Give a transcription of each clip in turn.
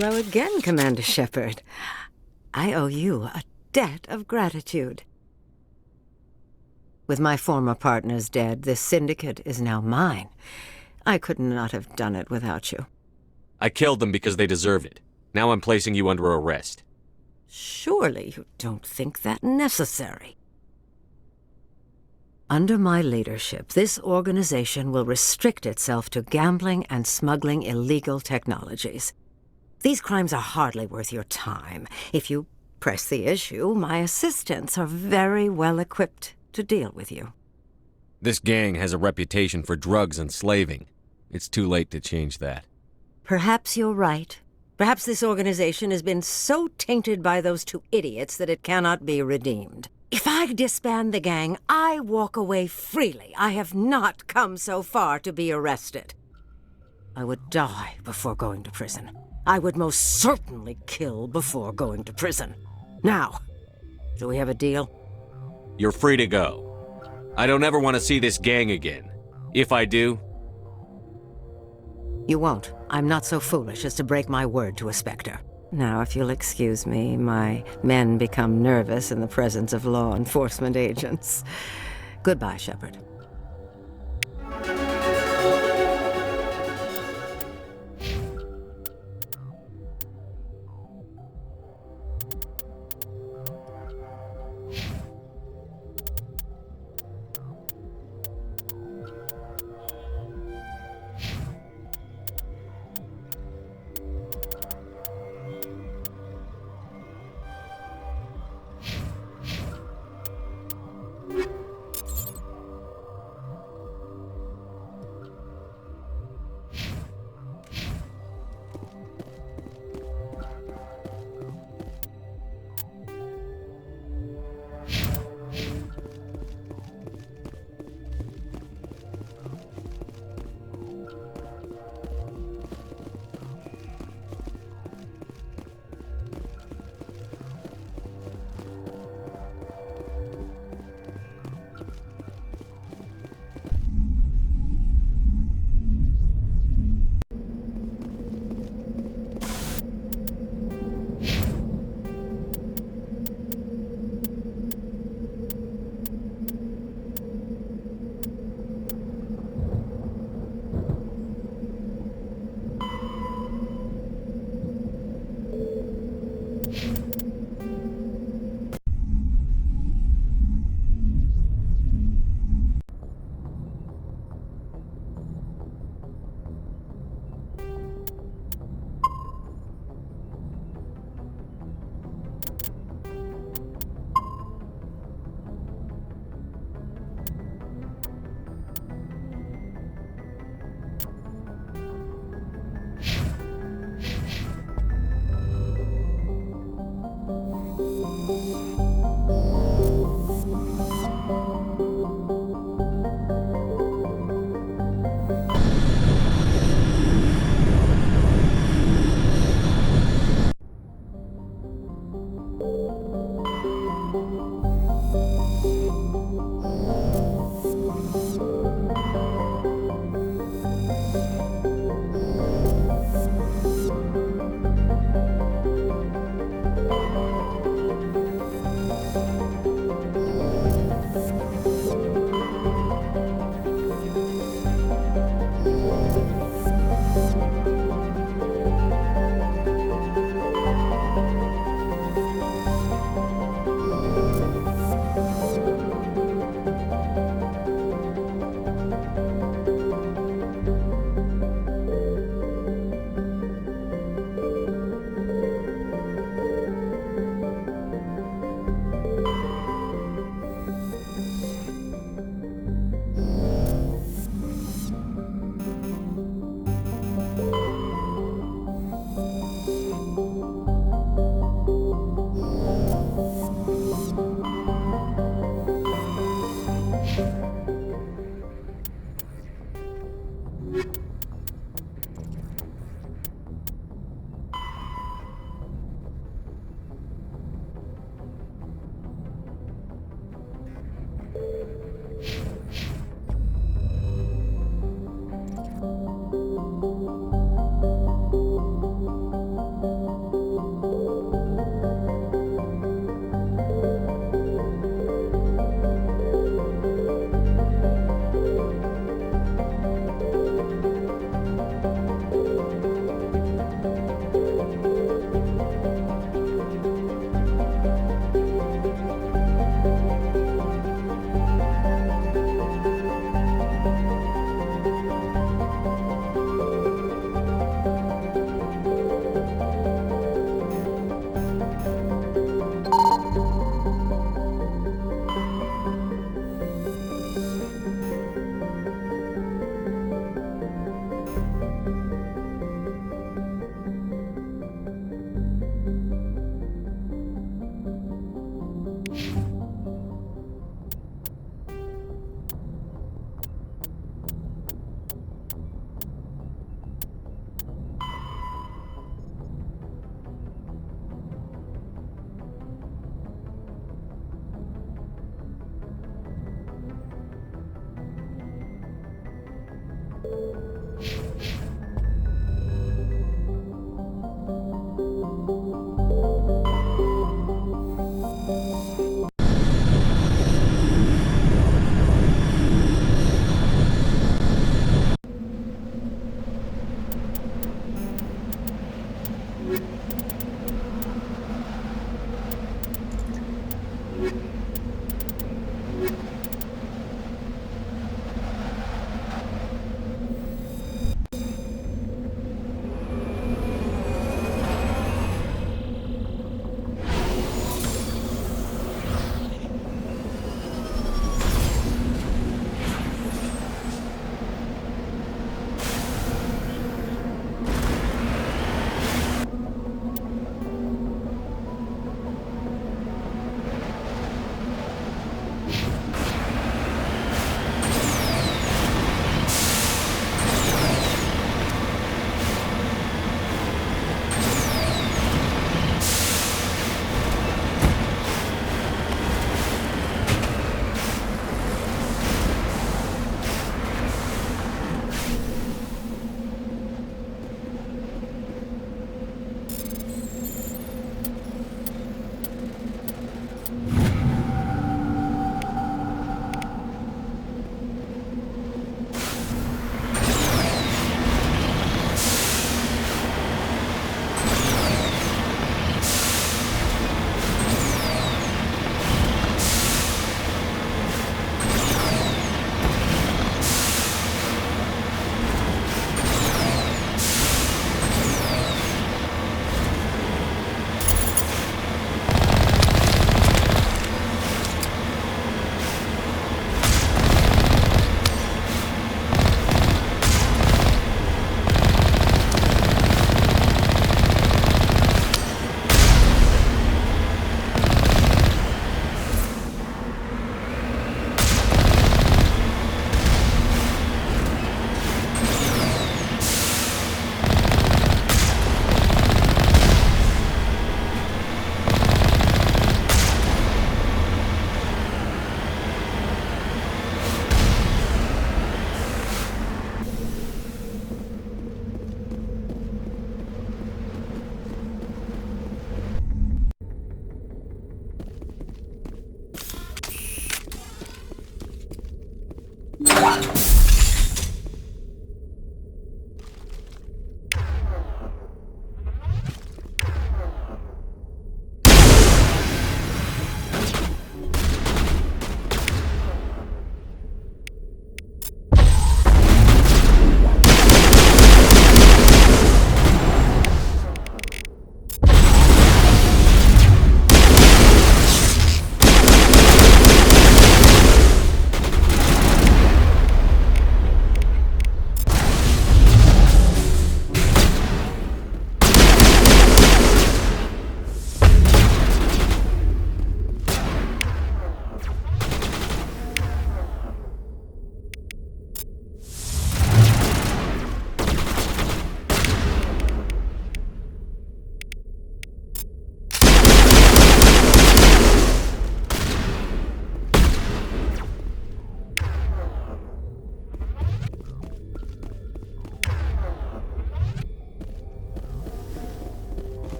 Hello again, Commander Shepard. I owe you a debt of gratitude. With my former partners dead, this syndicate is now mine. I could not have done it without you. I killed them because they deserve it. Now I'm placing you under arrest. Surely you don't think that necessary. Under my leadership, this organization will restrict itself to gambling and smuggling illegal technologies. These crimes are hardly worth your time. If you press the issue, my assistants are very well equipped to deal with you. This gang has a reputation for drugs and slaving. It's too late to change that. Perhaps you're right. Perhaps this organization has been so tainted by those two idiots that it cannot be redeemed. If I disband the gang, I walk away freely. I have not come so far to be arrested. I would die before going to prison. I would most certainly kill before going to prison. Now, do we have a deal? You're free to go. I don't ever want to see this gang again. If I do... You won't. I'm not so foolish as to break my word to a Spectre. Now, if you'll excuse me, my men become nervous in the presence of law enforcement agents. Goodbye, Shepard.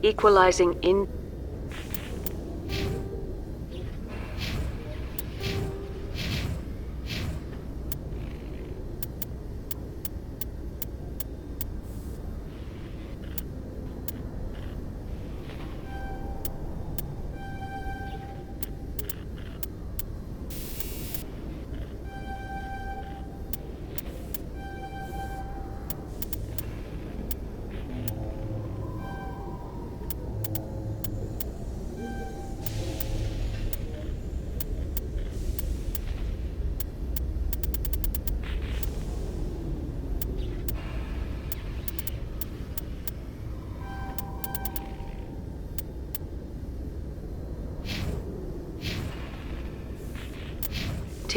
Equalizing in...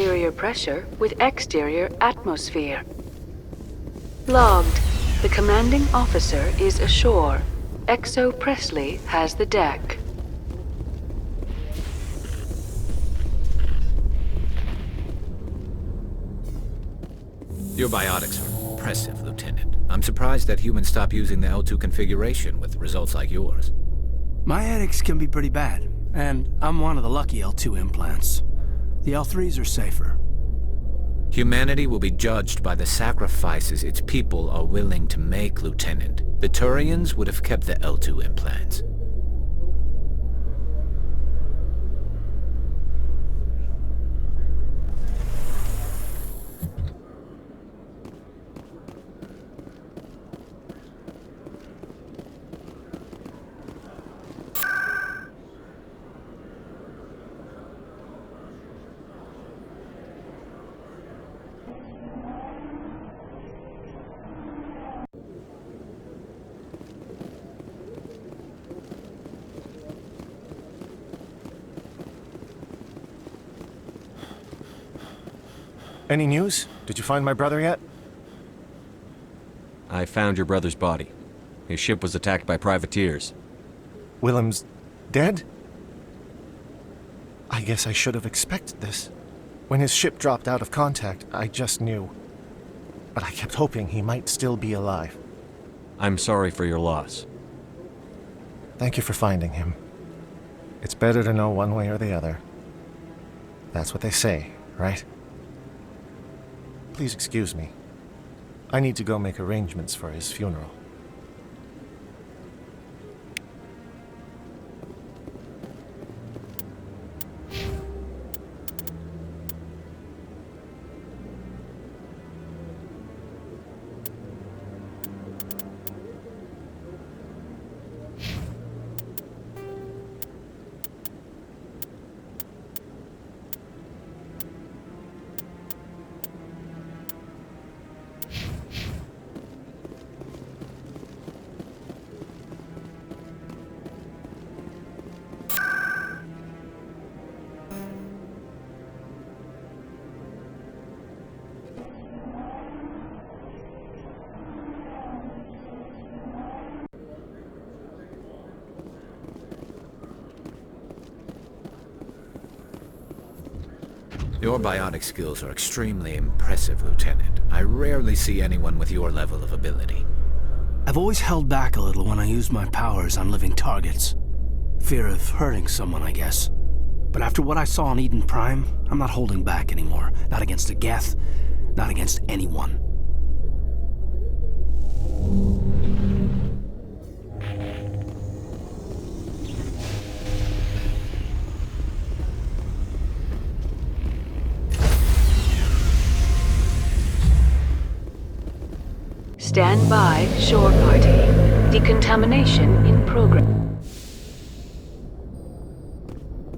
interior pressure with exterior atmosphere. Logged. The commanding officer is ashore. XO Presley has the deck. Your biotics are impressive, Lieutenant. I'm surprised that humans stop using the L2 configuration with results like yours. My headaches can be pretty bad, and I'm one of the lucky L2 implants. The L3s are safer. Humanity will be judged by the sacrifices its people are willing to make, Lieutenant. The Turians would have kept the L2 implants. Any news? Did you find my brother yet? I found your brother's body. His ship was attacked by privateers. Willem's dead? I guess I should have expected this. When his ship dropped out of contact, I just knew. But I kept hoping he might still be alive. I'm sorry for your loss. Thank you for finding him. It's better to know one way or the other. That's what they say, right? Please excuse me. I need to go make arrangements for his funeral. Your biotic skills are extremely impressive, Lieutenant. I rarely see anyone with your level of ability. I've always held back a little when I use my powers on living targets. Fear of hurting someone, I guess. But after what I saw on Eden Prime, I'm not holding back anymore. Not against a Geth, not against anyone. Stand by, shore party. Decontamination in progress.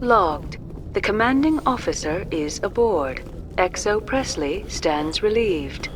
Logged. The commanding officer is aboard. XO Presley stands relieved.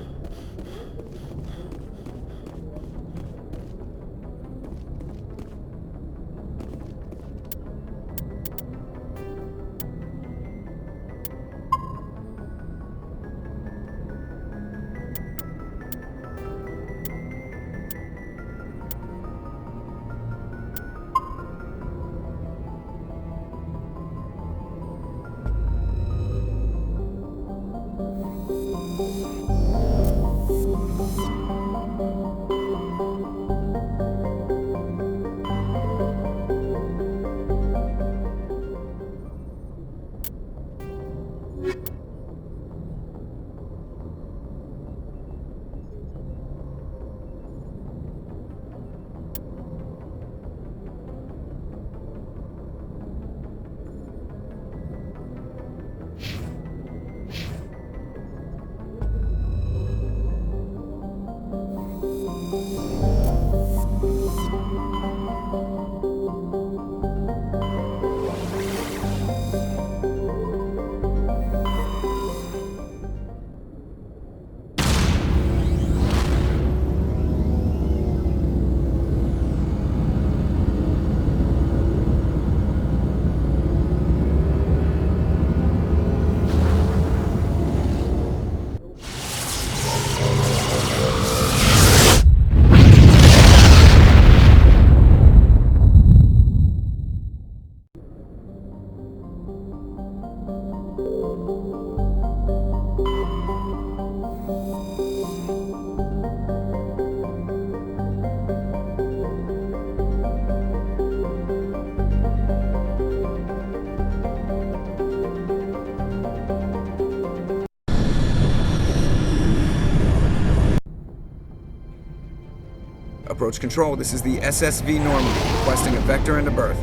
Approach control, this is the SSV Normandy, requesting a vector and a berth.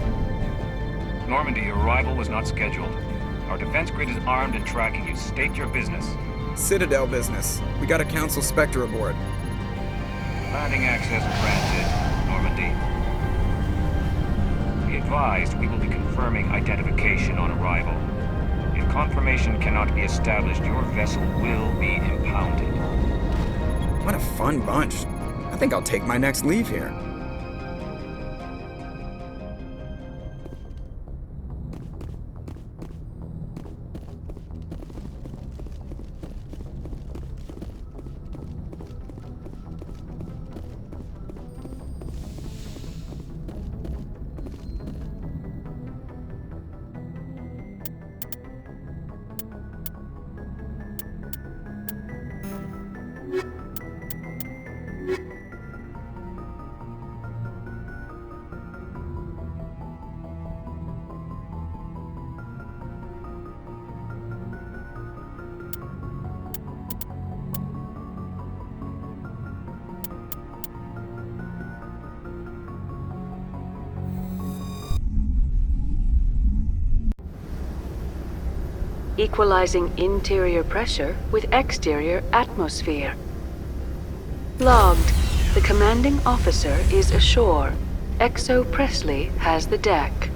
Normandy, your arrival was not scheduled. Our defense grid is armed and tracking you. State your business. Citadel business. We got a Council Spectre aboard. Landing access granted, Normandy. Be advised, we will be confirming identification on arrival. If confirmation cannot be established, your vessel will be impounded. What a fun bunch. I think I'll take my next leave here. Equalizing interior pressure with exterior atmosphere. Logged. The commanding officer is ashore. XO Presley has the deck.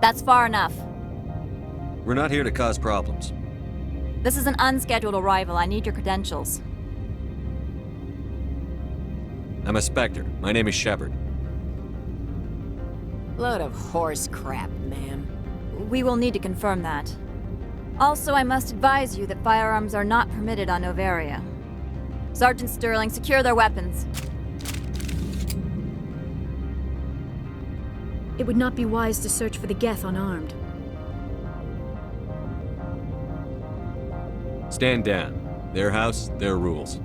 That's far enough. We're not here to cause problems. This is an unscheduled arrival. I need your credentials. I'm a Spectre. My name is Shepard. Load of horse crap, ma'am. We will need to confirm that. Also, I must advise you that firearms are not permitted on Novaria. Sergeant Sterling, secure their weapons. It would not be wise to search for the Geth unarmed. Stand down. Their house, their rules.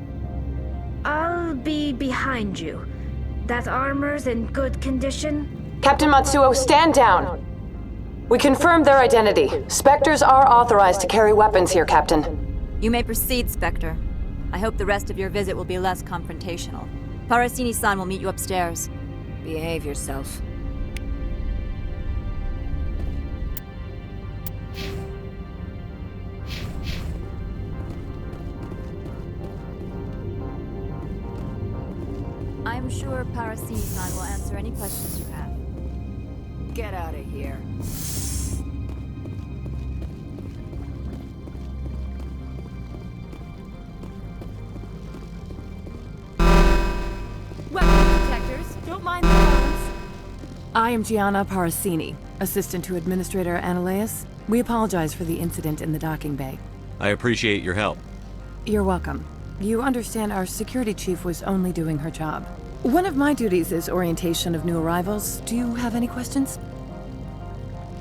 I'll be behind you. That armor's in good condition? Captain Matsuo, stand down! We confirmed their identity. Spectres are authorized to carry weapons here, Captain. You may proceed, Spectre. I hope the rest of your visit will be less confrontational. Parasini-san will meet you upstairs. Behave yourself. I'm sure Parasini-san will answer any questions you have. Get out of here. mind the phones. I am Gianna Parasini, assistant to Administrator Ananias. We apologize for the incident in the docking bay. I appreciate your help. You're welcome. You understand our security chief was only doing her job. One of my duties is orientation of new arrivals. Do you have any questions?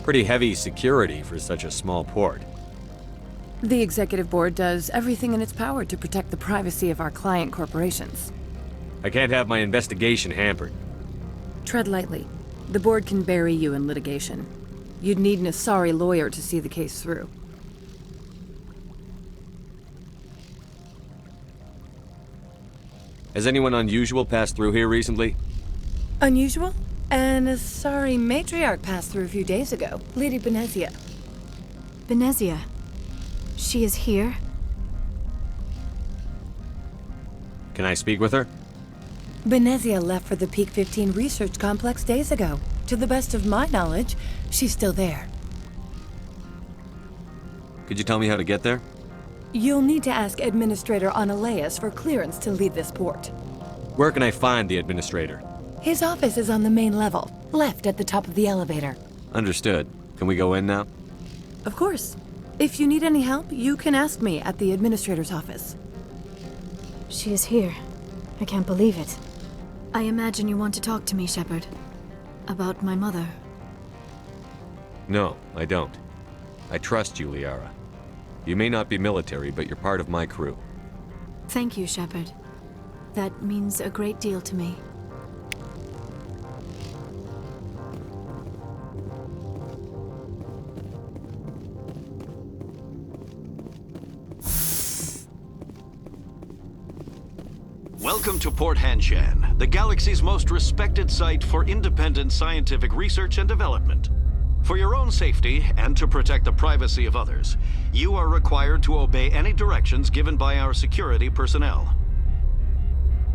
Pretty heavy security for such a small port. The executive board does everything in its power to protect the privacy of our client corporations. I can't have my investigation hampered. Tread lightly. The board can bury you in litigation. You'd need an Asari lawyer to see the case through. Has anyone unusual passed through here recently? Unusual? An Asari matriarch passed through a few days ago. Lady Benezia. Benezia. She is here? Can I speak with her? Benezia left for the Peak 15 research complex days ago. To the best of my knowledge, she's still there. Could you tell me how to get there? You'll need to ask Administrator Ananias for clearance to leave this port. Where can I find the administrator? His office is on the main level, left at the top of the elevator. Understood. Can we go in now? Of course. If you need any help, you can ask me at the administrator's office. She is here. I can't believe it. I imagine you want to talk to me, Shepard. About my mother. No, I don't. I trust you, Liara. You may not be military, but you're part of my crew. Thank you, Shepard. That means a great deal to me. Welcome to Port Hanshan, the galaxy's most respected site for independent scientific research and development. For your own safety, and to protect the privacy of others, you are required to obey any directions given by our security personnel.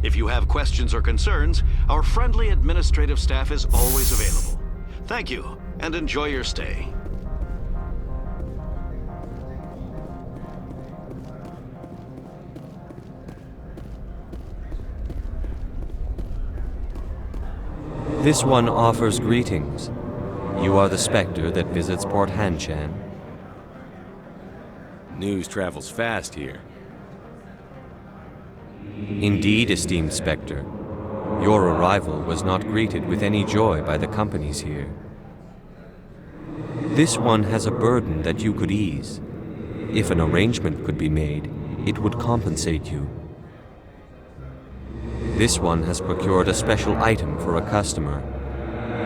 If you have questions or concerns, our friendly administrative staff is always available. Thank you, and enjoy your stay. This one offers greetings. You are the Spectre that visits Port Hanshan. News travels fast here. Indeed, esteemed Spectre. Your arrival was not greeted with any joy by the companies here. This one has a burden that you could ease. If an arrangement could be made, it would compensate you. This one has procured a special item for a customer.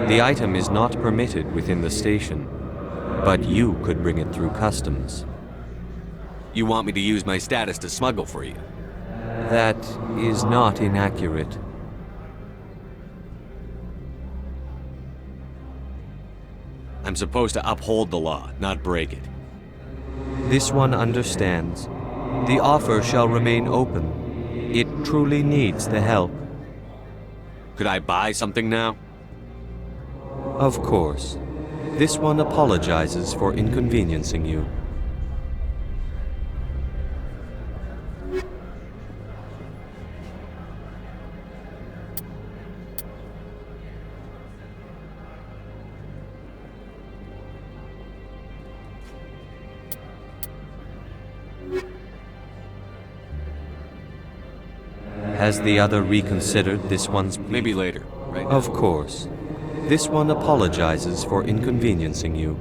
The item is not permitted within the station, but you could bring it through customs. You want me to use my status to smuggle for you? That is not inaccurate. I'm supposed to uphold the law, not break it. This one understands. The offer shall remain open. It truly needs the help. Could I buy something now? Of course. This one apologizes for inconveniencing you. Has the other reconsidered this one's plea? Maybe later, right? Of course. This one apologizes for inconveniencing you.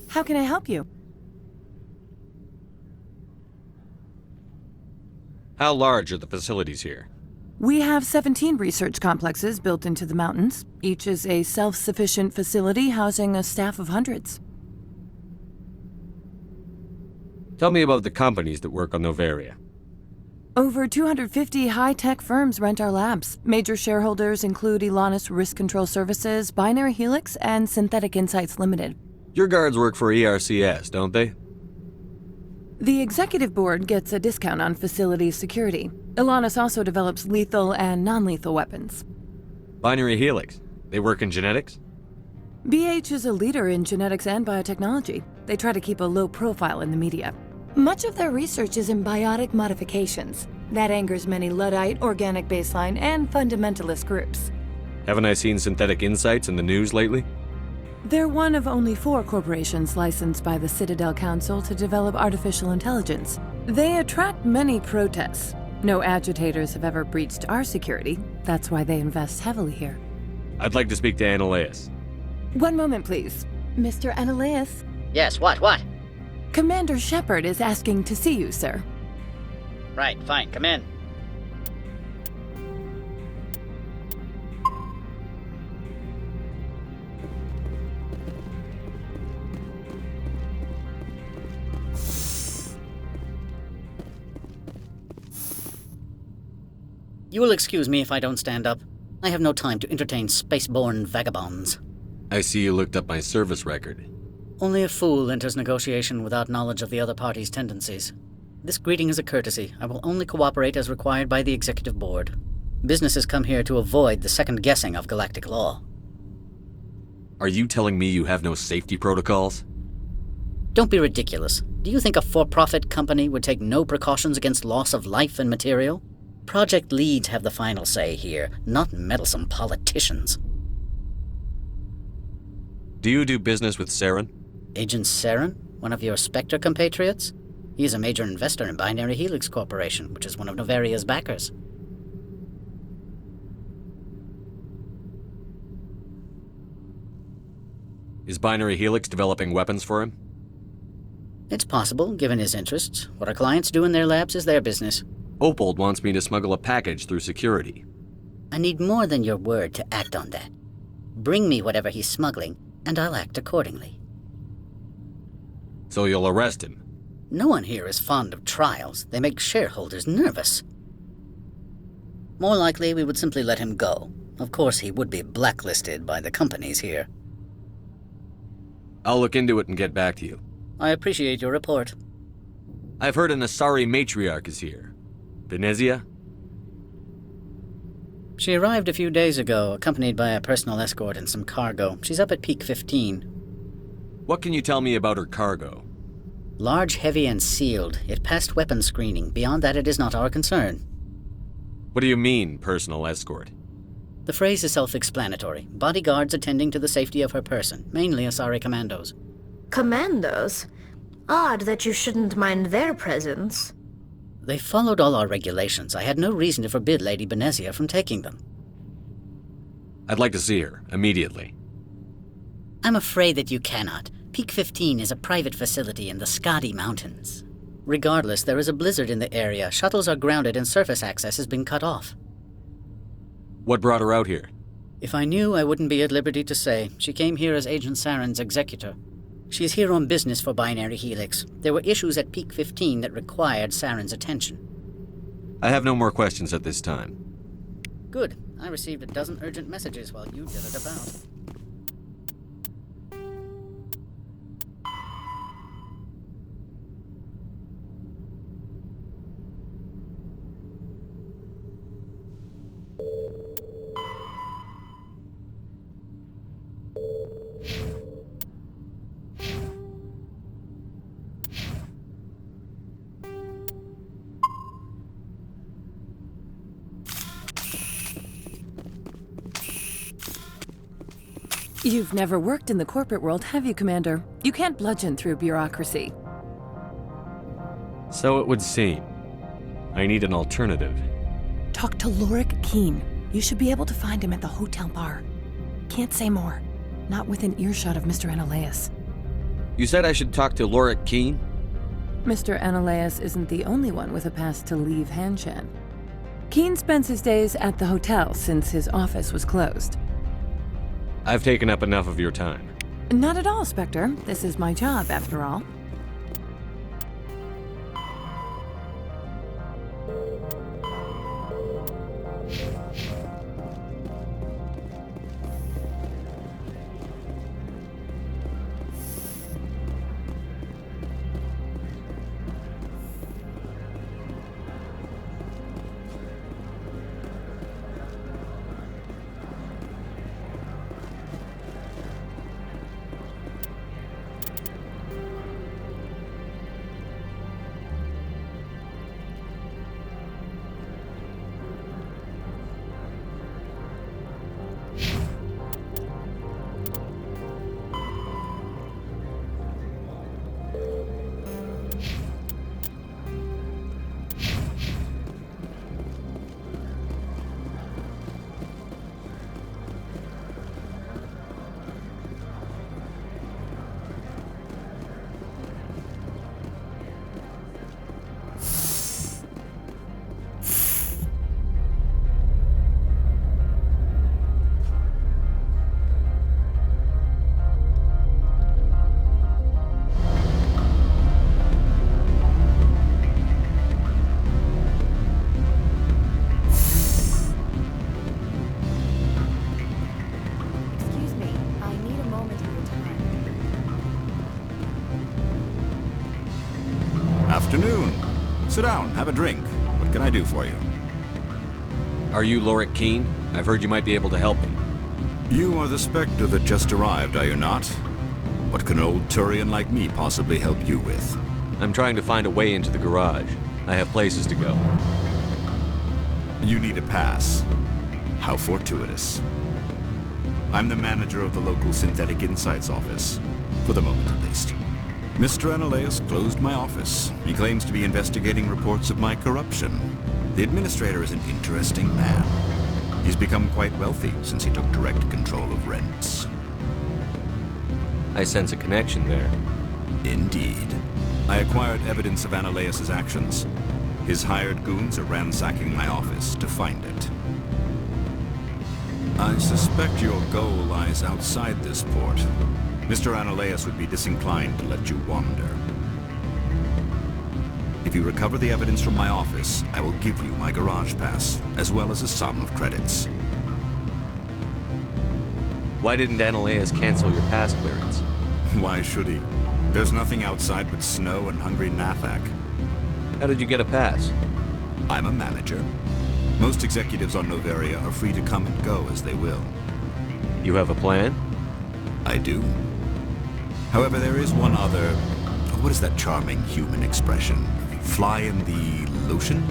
How can I help you? How large are the facilities here? We have 17 research complexes built into the mountains. Each is a self-sufficient facility housing a staff of hundreds. Tell me about the companies that work on Noveria. Over 250 high-tech firms rent our labs. Major shareholders include Elanus Risk Control Services, Binary Helix, and Synthetic Insights Limited. Your guards work for ERCS, don't they? The executive board gets a discount on facility security. Elanus also develops lethal and non-lethal weapons. Binary Helix. They work in genetics? BH is a leader in genetics and biotechnology. They try to keep a low profile in the media. Much of their research is in biotic modifications. That angers many Luddite, organic baseline, and fundamentalist groups. Haven't I seen Synthetic Insights in the news lately? They're one of only 4 corporations licensed by the Citadel Council to develop artificial intelligence. They attract many protests. No agitators have ever breached our security. That's why they invest heavily here. I'd like to speak to Annaleus. One moment, please. Mr. Annaleus? Yes, what? Commander Shepard is asking to see you, sir. Right, fine, come in. You will excuse me if I don't stand up. I have no time to entertain spaceborne vagabonds. I see you looked up my service record. Only a fool enters negotiation without knowledge of the other party's tendencies. This greeting is a courtesy. I will only cooperate as required by the Executive Board. Businesses come here to avoid the second guessing of galactic law. Are you telling me you have no safety protocols? Don't be ridiculous. Do you think a for-profit company would take no precautions against loss of life and material? Project leads have the final say here, not meddlesome politicians. Do you do business with Saren? Agent Saren? One of your Spectre compatriots? He is a major investor in Binary Helix Corporation, which is one of Novaria's backers. Is Binary Helix developing weapons for him? It's possible, given his interests. What our clients do in their labs is their business. Opold wants me to smuggle a package through security. I need more than your word to act on that. Bring me whatever he's smuggling, and I'll act accordingly. So you'll arrest him? No one here is fond of trials. They make shareholders nervous. More likely, we would simply let him go. Of course, he would be blacklisted by the companies here. I'll look into it and get back to you. I appreciate your report. I've heard an Asari matriarch is here. Venezia? She arrived a few days ago, accompanied by a personal escort and some cargo. She's up at Peak 15. What can you tell me about her cargo? Large, heavy, and sealed. It passed weapons screening. Beyond that, it is not our concern. What do you mean, personal escort? The phrase is self-explanatory. Bodyguards attending to the safety of her person, mainly Asari commandos. Commandos? Odd that you shouldn't mind their presence. They followed all our regulations. I had no reason to forbid Lady Benezia from taking them. I'd like to see her, immediately. I'm afraid that you cannot. Peak 15 is a private facility in the Skadi Mountains. Regardless, there is a blizzard in the area. Shuttles are grounded and surface access has been cut off. What brought her out here? If I knew, I wouldn't be at liberty to say. She came here as Agent Saren's executor. She is here on business for Binary Helix. There were issues at Peak 15 that required Saren's attention. I have no more questions at this time. Good. I received a dozen urgent messages while you did it about. You've never worked in the corporate world, have you, Commander? You can't bludgeon through bureaucracy. So it would seem. I need an alternative. Talk to Lorik Keen. You should be able to find him at the hotel bar. Can't say more. Not within earshot of Mr. Annaleus. You said I should talk to Lorik Keene? Mr. Ananias isn't the only one with a pass to leave Hanshan. Keene spends his days at the hotel since his office was closed. I've taken up enough of your time. Not at all, Spectre. This is my job, after all. Afternoon. Sit down, have a drink. What can I do for you? Are you Lorik Keene? I've heard you might be able to help me. You are the Spectre that just arrived, are you not? What can an old Turian like me possibly help you with? I'm trying to find a way into the garage. I have places to go. You need a pass. How fortuitous. I'm the manager of the local Synthetic Insights office. For the moment, at least. Mr. Ananias closed my office. He claims to be investigating reports of my corruption. The administrator is an interesting man. He's become quite wealthy since he took direct control of rents. I sense a connection there. Indeed. I acquired evidence of Ananias' actions. His hired goons are ransacking my office to find it. I suspect your goal lies outside this port. Mr. Ananias would be disinclined to let you wander. If you recover the evidence from my office, I will give you my garage pass, as well as a sum of credits. Why didn't Ananias cancel your pass clearance? Why should he? There's nothing outside but snow and hungry Nathak. How did you get a pass? I'm a manager. Most executives on Noveria are free to come and go as they will. You have a plan? I do. However, there is one other... What is that charming human expression? Fly in the lotion?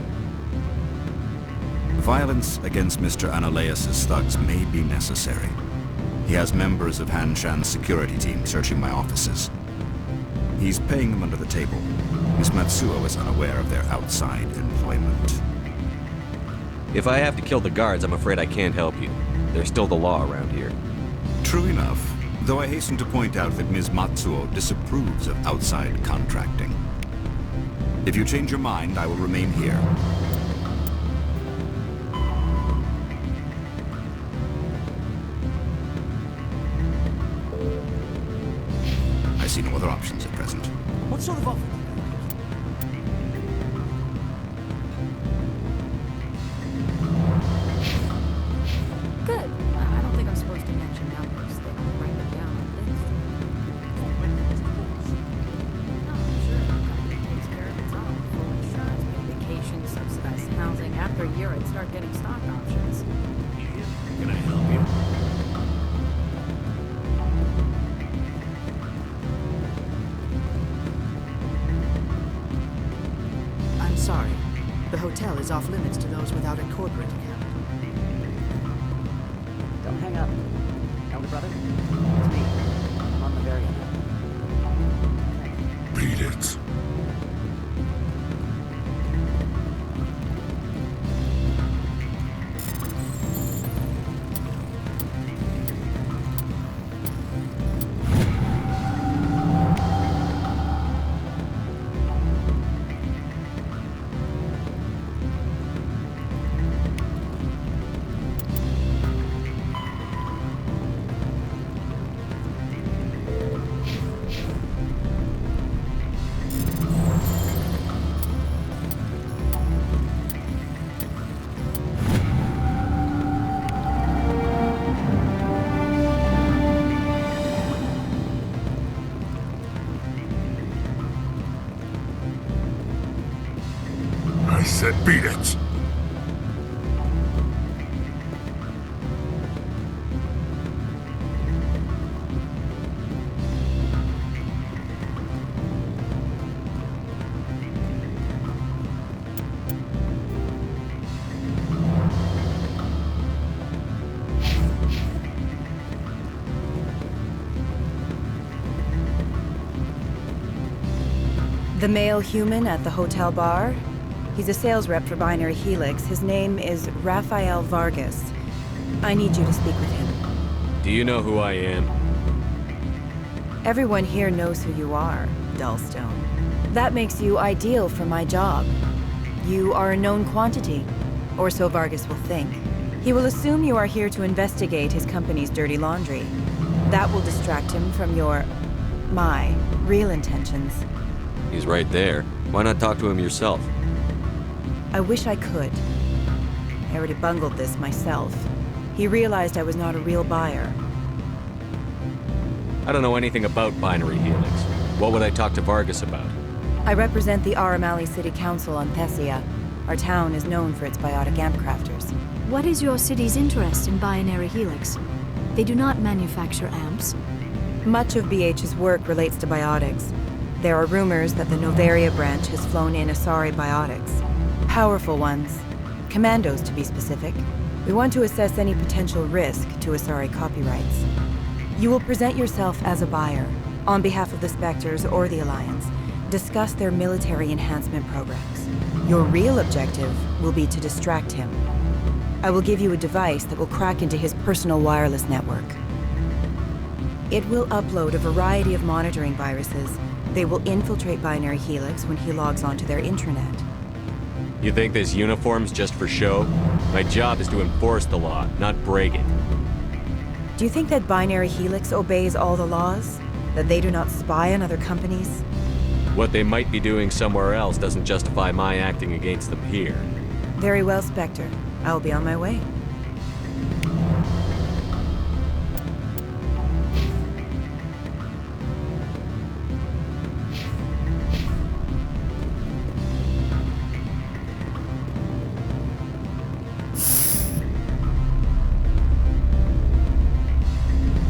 Violence against Mr. Ananias' thugs may be necessary. He has members of Hanshan's security team searching my offices. He's paying them under the table. Miss Matsuo is unaware of their outside employment. If I have to kill the guards, I'm afraid I can't help you. There's still the law around here. True enough, though I hasten to point out that Ms. Matsuo disapproves of outside contracting. If you change your mind, I will remain here. I see no other options at present. What sort of offer? Good. I don't think I'm supposed to mention numbers. They don't write them down on things. No, sure. The company takes care of its own. Full insurance, paid vacation, subsidized housing. After a year, I'd start getting stock options. Can I help you? I'm sorry. The hotel is off limits to those without a corporate account. Don't hang up. Elder brother? It's me. I'm on the Bavaria now. Beat it. Then beat it. The male human at the hotel bar? He's a sales rep for Binary Helix. His name is Rafael Vargas. I need you to speak with him. Do you know who I am? Everyone here knows who you are, Dullstone. That makes you ideal for my job. You are a known quantity, or so Vargas will think. He will assume you are here to investigate his company's dirty laundry. That will distract him from my real intentions. He's right there. Why not talk to him yourself? I wish I could. I already bungled this myself. He realized I was not a real buyer. I don't know anything about Binary Helix. What would I talk to Vargas about? I represent the Aramali City Council on Thessia. Our town is known for its biotic amp crafters. What is your city's interest in Binary Helix? They do not manufacture amps. Much of BH's work relates to biotics. There are rumors that the Novaria branch has flown in Asari biotics. Powerful ones. Commandos, to be specific. We want to assess any potential risk to Asari copyrights. You will present yourself as a buyer, on behalf of the Spectres or the Alliance. Discuss their military enhancement programs. Your real objective will be to distract him. I will give you a device that will crack into his personal wireless network. It will upload a variety of monitoring viruses. They will infiltrate Binary Helix when he logs onto their intranet. You think this uniform's just for show? My job is to enforce the law, not break it. Do you think that Binary Helix obeys all the laws? That they do not spy on other companies? What they might be doing somewhere else doesn't justify my acting against them here. Very well, Spectre. I will be on my way.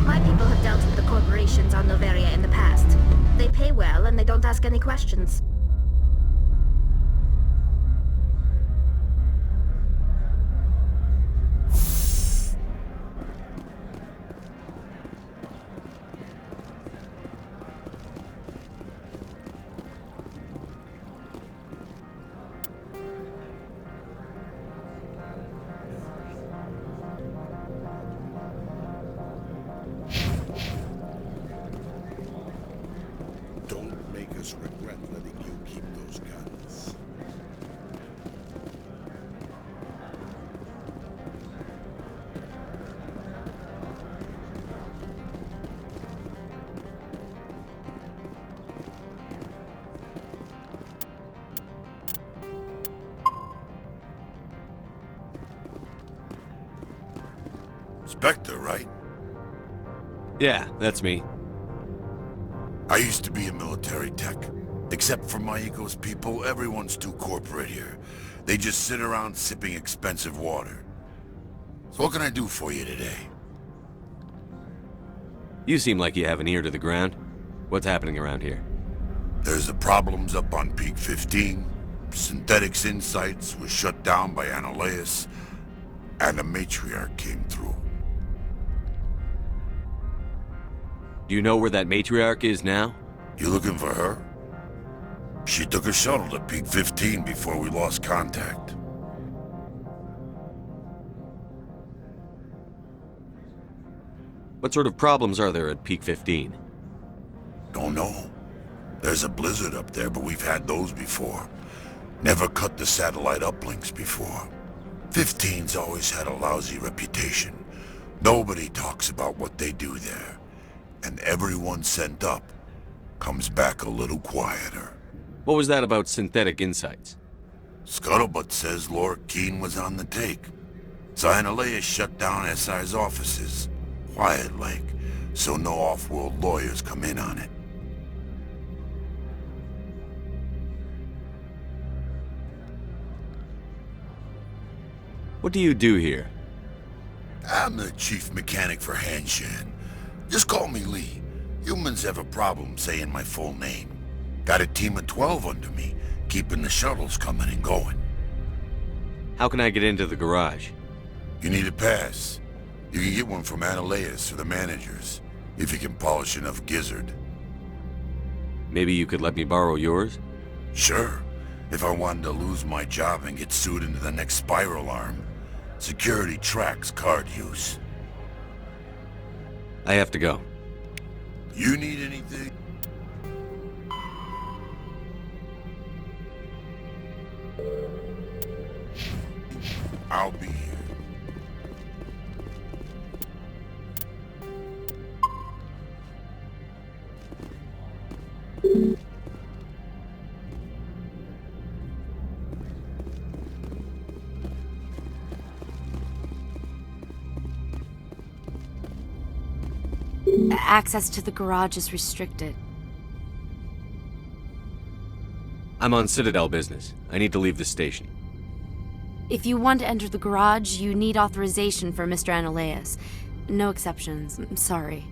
My people have dealt with the corporations on Novaria in the past. They pay well and they don't ask any questions. Don't make us regret letting you keep those guns. Spectre, right? Yeah, that's me. I used to be a military tech. Except for my ego's people, everyone's too corporate here. They just sit around sipping expensive water. So what can I do for you today? You seem like you have an ear to the ground. What's happening around here? There's the problems up on Peak 15. Synthetics Insights was shut down by Analeus. And a matriarch came through. Do you know where that matriarch is now? You looking for her? She took a shuttle to Peak 15 before we lost contact. What sort of problems are there at Peak 15? Don't know. There's a blizzard up there, but we've had those before. Never cut the satellite uplinks before. 15's always had a lousy reputation. Nobody talks about what they do there. And everyone sent up comes back a little quieter. What was that about Synthetic Insights? Scuttlebutt says Lord Keene was on the take. Analeus shut down SI's offices. Quiet-like, so no off-world lawyers come in on it. What do you do here? I'm the chief mechanic for Hanshan. Just call me Lee. Humans have a problem saying my full name. Got a team of 12 under me, keeping the shuttles coming and going. How can I get into the garage? You need a pass. You can get one from Analeas or the managers, if you can polish enough gizzard. Maybe you could let me borrow yours? Sure. If I wanted to lose my job and get sued into the next spiral arm. Security tracks card use. I have to go. You need anything? I'll be here. Access to the garage is restricted. I'm on Citadel business. I need to leave the station. If you want to enter the garage, you need authorization for Mr. Analeas. No exceptions. I'm sorry.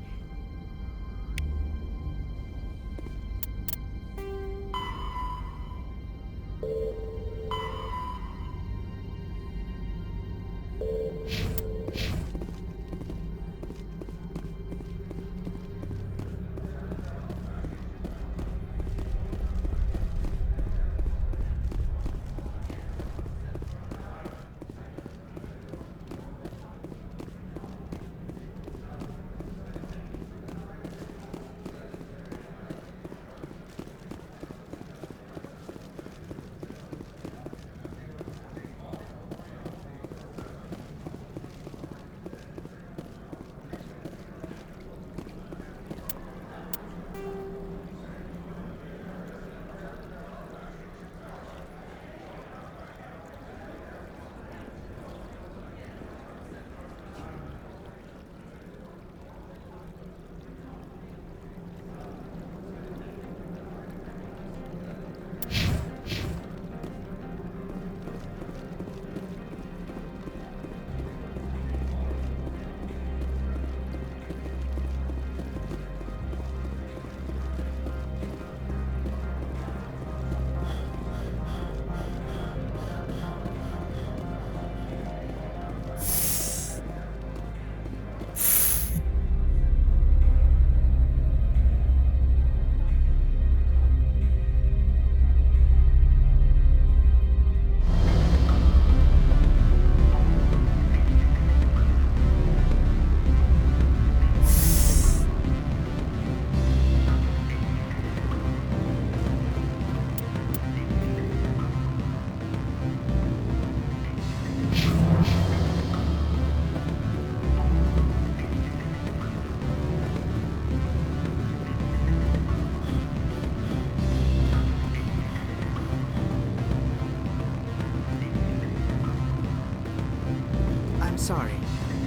Sorry.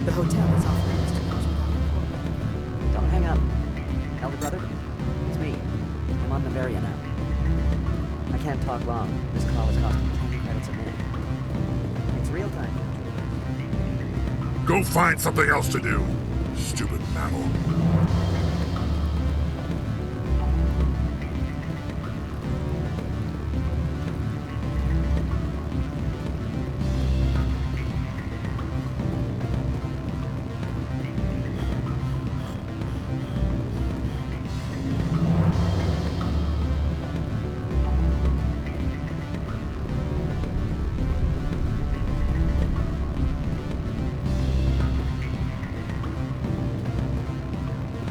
The hotel is off limits to those without a court. Don't hang up. Elder brother, it's me. I'm on Noveria now. I can't talk long. This call is costing 10 credits a minute. It's real time. Go find something else to do, stupid mammal.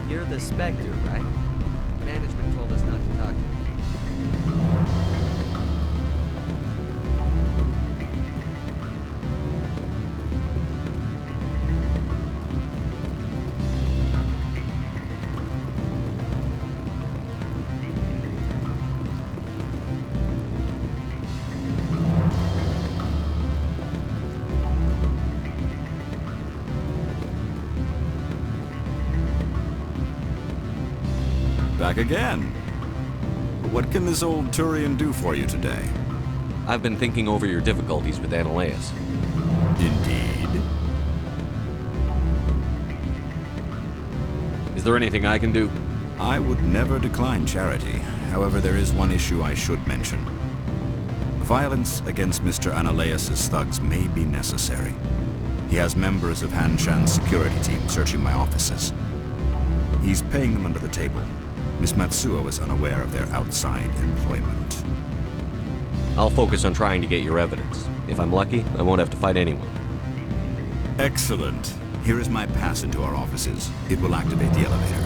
You're the Spectre, right? Management told us not to talk to you. Back again. What can this old Turian do for you today? I've been thinking over your difficulties with Analeas. Indeed. Is there anything I can do? I would never decline charity. However, there is one issue I should mention. Violence against Mr. Analeas' thugs may be necessary. He has members of Hanshan's security team searching my offices. He's paying them under the table. Miss Matsuo is unaware of their outside employment. I'll focus on trying to get your evidence. If I'm lucky, I won't have to fight anyone. Excellent. Here is my pass into our offices. It will activate the elevator.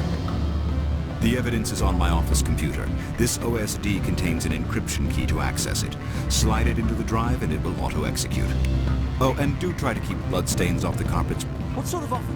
The evidence is on my office computer. This OSD contains an encryption key to access it. Slide it into the drive and it will auto-execute. Oh, and do try to keep bloodstains off the carpets. What sort of offer?